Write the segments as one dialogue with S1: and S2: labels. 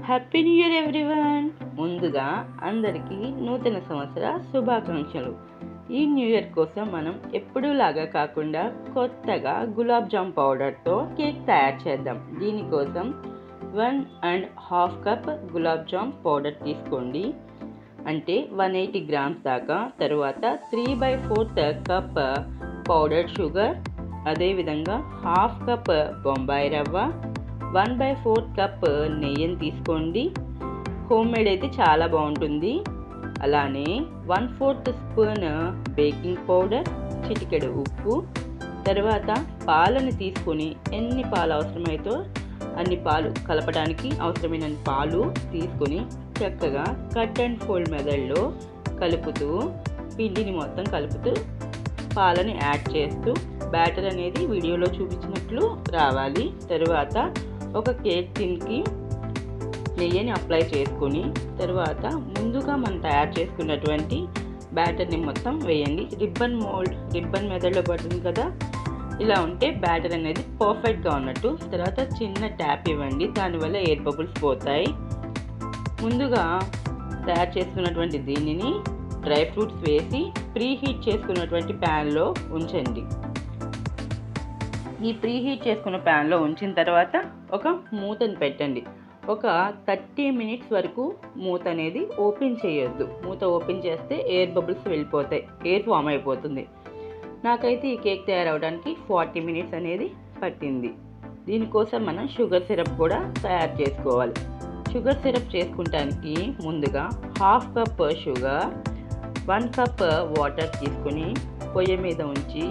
S1: Happy new year everyone. ముందుగా అందరికీ నూతన సంవత్సర శుభాకాంక్షలు. ఈ న్యూ ఇయర్ కోసం మనం ఎప్పుడూలాగా కాకుండా కొత్తగా గులాబ్ జామ్ పౌడర్తో కేక్ తయారు చేద్దాం. దీనికోసం 1.5 కప్ గులాబ్ జామ్ పౌడర్ తీసుకోండి, అంటే 180 గ్రామ్స్ దాకా. తర్వాత 3/4 కప్ పౌడర్ షుగర్, అదేవిధంగా 1/2 కప్ బొంబాయి రవ్వ, 1/4 కప్ నెయ్యిని తీసుకోండి. హోమ్ మేడ్ అయితే చాలా బాగుంటుంది. అలానే 1/4 స్పూన్ బేకింగ్ పౌడర్, చిటికెడు ఉప్పు. తర్వాత పాలను తీసుకొని ఎన్ని పాలు అవసరమైతే అన్ని పాలు కలపడానికి అవసరమైన పాలు తీసుకొని చక్కగా కట్ అండ్ ఫోల్డ్ మెథడ్లో కలుపుతూ పిండిని మొత్తం కలుపుతూ పాలను యాడ్ చేస్తూ బ్యాటర్ అనేది వీడియోలో చూపించినట్లు రావాలి. తర్వాత ఒక కేక్ టిన్కి నెయ్యిని అప్లై చేసుకొని తర్వాత ముందుగా మనం తయారు చేసుకున్నటువంటి బ్యాటర్ని మొత్తం వేయండి. రిబ్బన్ మెథడ్లో పడుతుంది కదా, ఇలా ఉంటే బ్యాటర్ అనేది పర్ఫెక్ట్గా ఉన్నట్టు. తర్వాత చిన్న ట్యాప్ ఇవ్వండి, దానివల్ల ఎయిర్ బబుల్స్ పోతాయి. ముందుగా తయారు చేసుకున్నటువంటి దీనిని డ్రై ఫ్రూట్స్ వేసి ప్రీ హీట్ చేసుకున్నటువంటి ప్యాన్లో ఉంచండి. ఈ ప్రీ హీట్ చేసుకున్న ప్యాన్లో ఉంచిన తర్వాత ఒక మూతను పెట్టండి. ఒక 30 మినిట్స్ వరకు మూత అనేది ఓపెన్ చేయొద్దు. మూత ఓపెన్ చేస్తే ఎయిర్ బబుల్స్ వెళ్ళిపోతాయి, ఎయిర్ ఫామ్ అయిపోతుంది. నాకైతే ఈ కేక్ తయారవడానికి 40 మినిట్స్ అనేది పట్టింది. దీనికోసం మనం షుగర్ సిరప్ కూడా తయారు చేసుకోవాలి. షుగర్ సిరప్ చేసుకుంటానికి ముందుగా 1/2 కప్ షుగర్, 1 కప్ వాటర్ తీసుకుని పొయ్యి మీద ఉంచి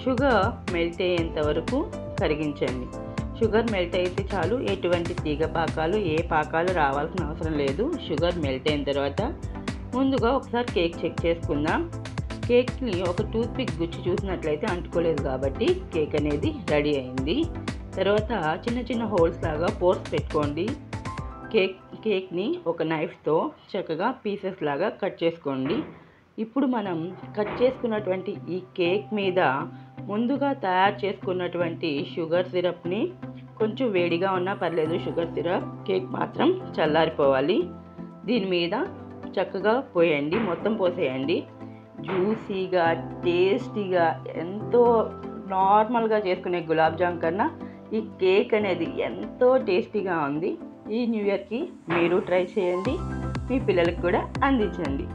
S1: షుగర్ మెల్ట్ అయ్యేంత వరకు కరిగించండి. షుగర్ మెల్ట్ అయితే చాలు, ఎటువంటి తీగ పాకాలు ఏ పాకాలు రావాల్సిన అవసరం లేదు. షుగర్ మెల్ట్ అయిన తర్వాత ముందుగా ఒకసారి కేక్ చెక్ చేసుకుందాం. కేక్ని ఒక టూత్పిక్ గుచ్చి చూసినట్లయితే అంటుకోలేదు కాబట్టి కేక్ అనేది రెడీ అయింది. తర్వాత చిన్న చిన్న హోల్స్ లాగా పోర్స్ పెట్టుకోండి. కేక్ని ఒక నైఫ్తో చక్కగా పీసెస్ లాగా కట్ చేసుకోండి. ఇప్పుడు మనం కట్ చేసుకున్నటువంటి ఈ కేక్ మీద ముందుగా తయారు చేసుకున్నటువంటి షుగర్ సిరప్ని, కొంచెం వేడిగా ఉన్నా పర్లేదు షుగర్ సిరప్, కేక్ మాత్రం చల్లారిపోవాలి, దీని మీద చక్కగా పోయండి, మొత్తం పోసేయండి. జ్యూసీగా టేస్టీగా ఎంతో నార్మల్గా చేసుకునే గులాబ్ జామ్ కన్నా ఈ కేక్ అనేది ఎంతో టేస్టీగా ఉంది. ఈ న్యూ ఇయర్కి మీరు ట్రై చేయండి, మీ పిల్లలకు కూడా అందించండి.